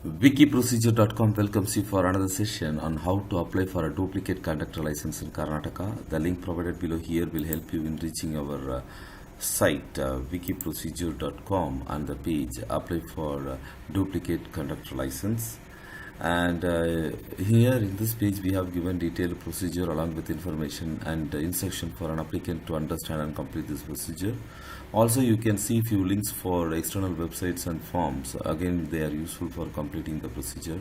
Wikiprocedure.com welcomes you for another session on how to apply for a duplicate conductor license in Karnataka. The link provided below here will help you in reaching our site wikiprocedure.com and the page apply for duplicate conductor license. And here in this page we have given detailed procedure along with information and instruction for an applicant to understand and complete this procedure. Also you can see few links for external websites and forms. Again, they are useful for completing the procedure.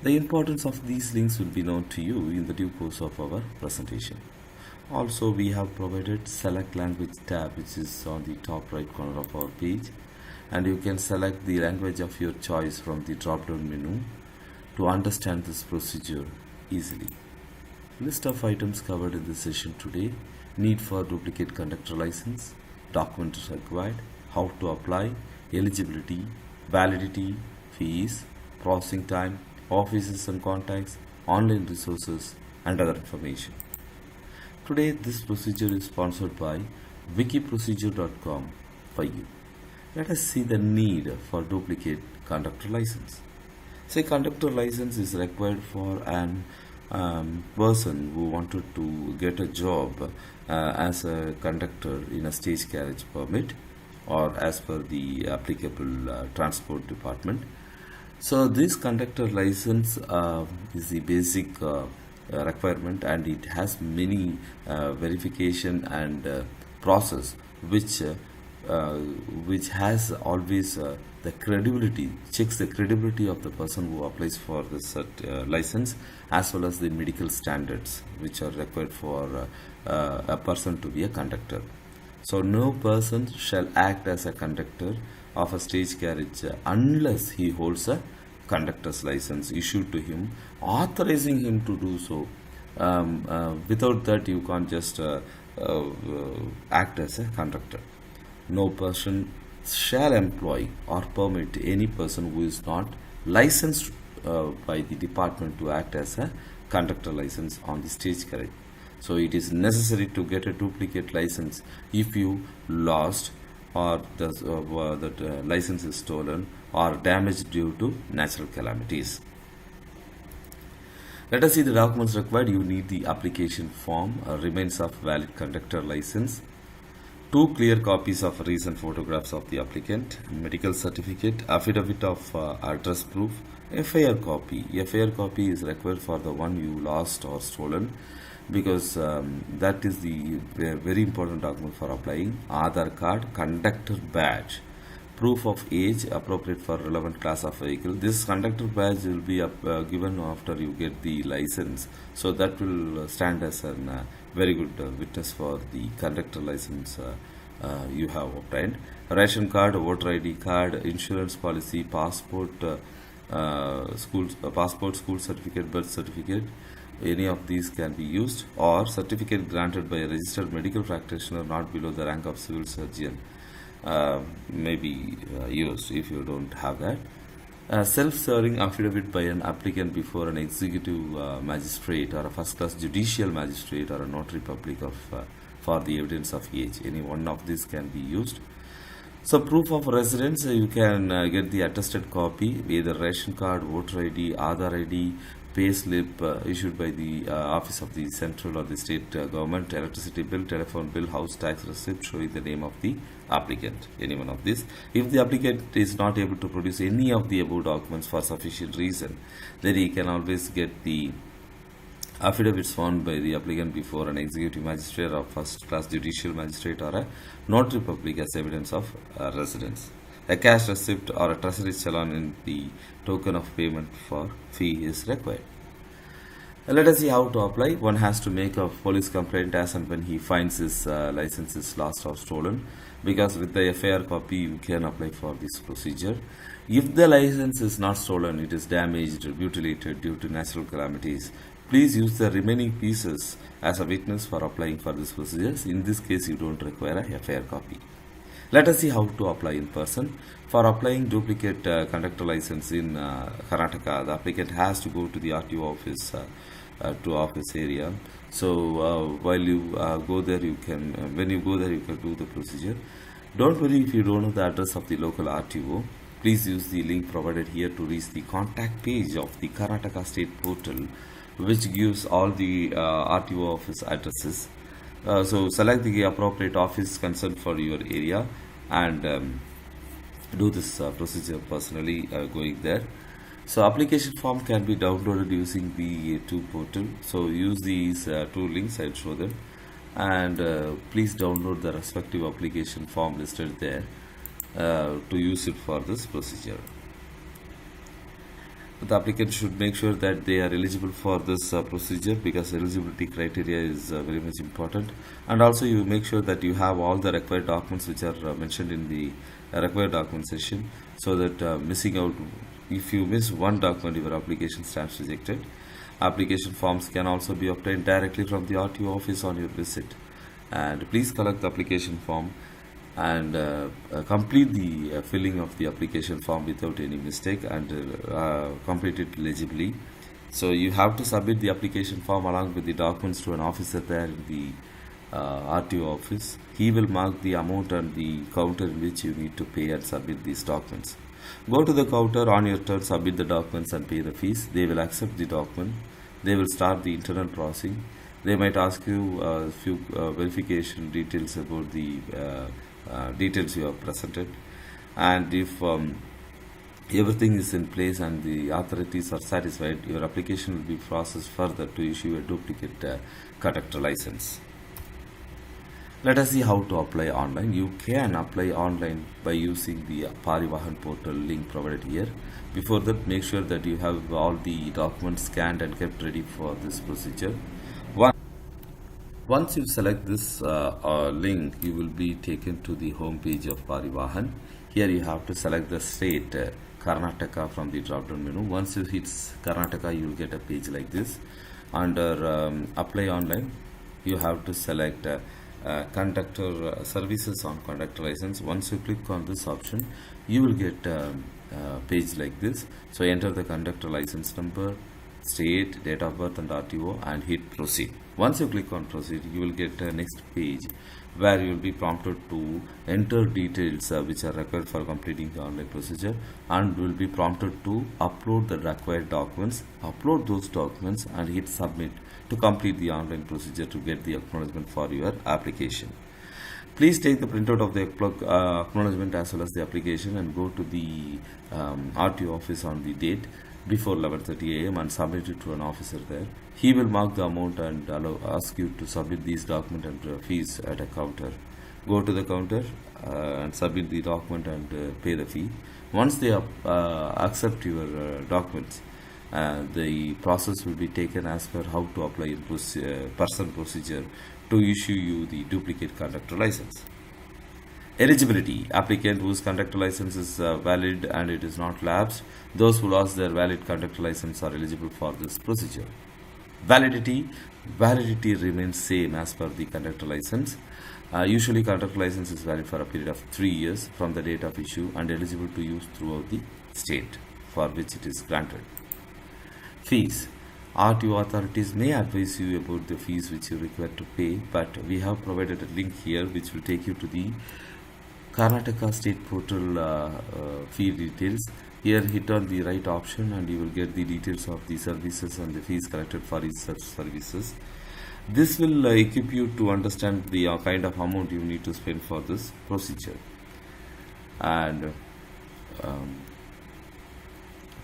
The importance of these links will be known to you in the due course of our presentation. Also we have provided select language tab, which is on the top right corner of our page, and you can select the language of your choice from the drop down menu to understand this procedure easily. List of items covered in this session today: need for duplicate conductor license, documents required, how to apply, eligibility, validity, fees, processing time, offices and contacts, online resources, and other information. Today this procedure is sponsored by wikiprocedure.com for you. Let us see the need for duplicate conductor license. Say conductor license is required for an person who wanted to get a job as a conductor in a stage carriage permit or as per the applicable transport department. So this conductor license is the basic requirement, and it has many verification and process which has always the credibility, checks the credibility of the person who applies for this license, as well as the medical standards which are required for a person to be a conductor. So no person shall act as a conductor of a stage carriage unless he holds a conductor's license issued to him, authorizing him to do so. Without that you can't just act as a conductor. No person shall employ or permit any person who is not licensed by the department to act as a conductor license on the stage carriage. So it is necessary to get a duplicate license if you lost, or that license is stolen or damaged due to natural calamities. Let us see the documents required. You need the application form, remains of valid conductor license, 2 clear copies of recent photographs of the applicant, medical certificate, affidavit of address proof, FIR copy. FIR copy is required for the one you lost or stolen, because that is the very important document for applying. Aadhaar card, conductor badge, proof of age appropriate for relevant class of vehicle. This conductor badge will be given after you get the license, so that will stand as a very good witness for the conductor license you have obtained. Ration card, voter ID card, insurance policy, passport, school certificate, birth certificate. Any of these can be used, or certificate granted by a registered medical practitioner not below the rank of civil surgeon may be used if you don't have that. Self-serving affidavit by an applicant before an executive magistrate or a first-class judicial magistrate or a notary public for the evidence of age. Any one of these can be used. So proof of residence, you can get the attested copy, either ration card, voter ID, Aadhaar ID, pay slip issued by the office of the central or the state government, electricity bill, telephone bill, house tax receipt showing the name of the applicant. Any one of these. If the applicant is not able to produce any of the above documents for sufficient reason, then he can always get the affidavits found by the applicant before an executive magistrate or first class judicial magistrate or a notary public as evidence of residence. A cash receipt or a treasury challan in the token of payment for fee is required. Let us see how to apply. One has to make a police complaint as and when he finds his license is lost or stolen, because with the FIR copy you can apply for this procedure. If the license is not stolen, it is damaged or mutilated due to natural calamities, please use the remaining pieces as a witness for applying for this procedure. In this case you don't require a FIR copy. Let us see how to apply in person. For applying duplicate conductor license in Karnataka, the applicant has to go to the RTO office to office area. So while you go there, you can when you go there you can do the procedure. Don't worry if you don't know the address of the local RTO. Please use the link provided here to reach the contact page of the Karnataka State Portal, which gives all the RTO office addresses. So select the appropriate office concerned for your area and do this procedure personally going there. So application form can be downloaded using the two portal. So use these two links, I'll show them, and please download the respective application form listed there to use it for this procedure. The applicant should make sure that they are eligible for this procedure, because eligibility criteria is very much important. And also you make sure that you have all the required documents which are mentioned in the required document section, so that missing out, if you miss one document, your application stands rejected. Application forms can also be obtained directly from the RTO office on your visit. And please collect the application form and complete the filling of the application form without any mistake, and complete it legibly. So you have to submit the application form along with the documents to an officer there in the RTO office. He will mark the amount and the counter in which you need to pay and submit these documents. Go to the counter on your turn, submit the documents and pay the fees. They will accept the document. They will start the internal processing. They might ask you a few verification details about the details you have presented, and if everything is in place and the authorities are satisfied, your application will be processed further to issue a duplicate conductor license. Let us see how to apply online. You can apply online by using the Parivahan portal link provided here. Before that, make sure that you have all the documents scanned and kept ready for this procedure. Once you select this link, you will be taken to the home page of Parivahan. Here you have to select the state Karnataka from the drop down menu. Once you hit Karnataka, you will get a page like this. Under apply online, you have to select conductor services on conductor license. Once you click on this option, you will get a page like this. So enter the conductor license number, state, date of birth and RTO, and hit proceed. Once you click on proceed, you will get a next page where you will be prompted to enter details which are required for completing the online procedure, and will be prompted to upload the required documents. Upload those documents and hit submit to complete the online procedure to get the acknowledgement for your application. Please take the printout of the acknowledgement as well as the application and go to the RTO office on the date before 11:30 a.m. and submit it to an officer there. He will mark the amount and ask you to submit these documents and fees at a counter. Go to the counter and submit the document and pay the fee. Once they accept your documents, the process will be taken as per how to apply in person procedure to issue you the duplicate conductor license. Eligibility: applicant whose conductor license is valid and it is not lapsed. Those who lost their valid conductor license are eligible for this procedure. Validity: validity remains same as per the conductor license. Usually conductor license is valid for a period of 3 years from the date of issue and eligible to use throughout the state for which it is granted. Fees: RTO authorities may advise you about the fees which you require to pay, but we have provided a link here which will take you to the Karnataka State Portal fee details. Here hit on the right option and you will get the details of the services and the fees collected for each such services. This will equip you to understand the kind of amount you need to spend for this procedure. And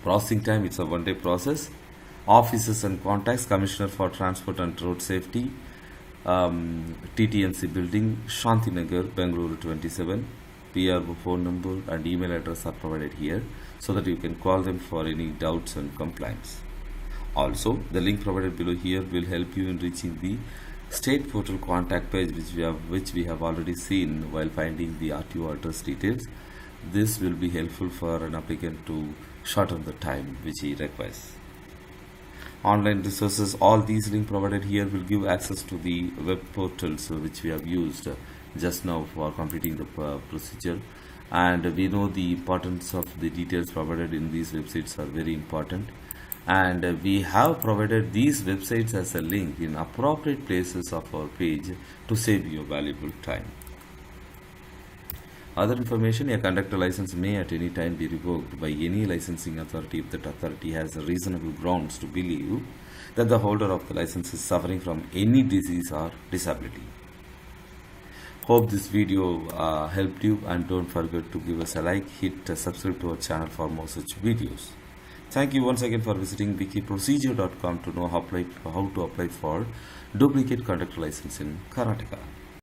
processing time, it's a one-day process. Offices and contacts: Commissioner for Transport and Road Safety, TTNC Building, Shantinagar, Bengaluru 27. PRO phone number and email address are provided here, so that you can call them for any doubts and complaints. Also, the link provided below here will help you in reaching the state portal contact page which we have already seen while finding the RTO address details. This will be helpful for an applicant to shorten the time which he requires. Online resources: all these links provided here will give access to the web portals which we have used just now for completing the procedure, and we know the importance of the details provided in these websites are very important, and we have provided these websites as a link in appropriate places of our page to save you valuable time. Other information, a conductor license may at any time be revoked by any licensing authority if that authority has reasonable grounds to believe that the holder of the license is suffering from any disease or disability. Hope this video helped you, and don't forget to give us a like, hit subscribe to our channel for more such videos. Thank you once again for visiting wikiprocedure.com to know how to apply for duplicate conductor license in Karnataka.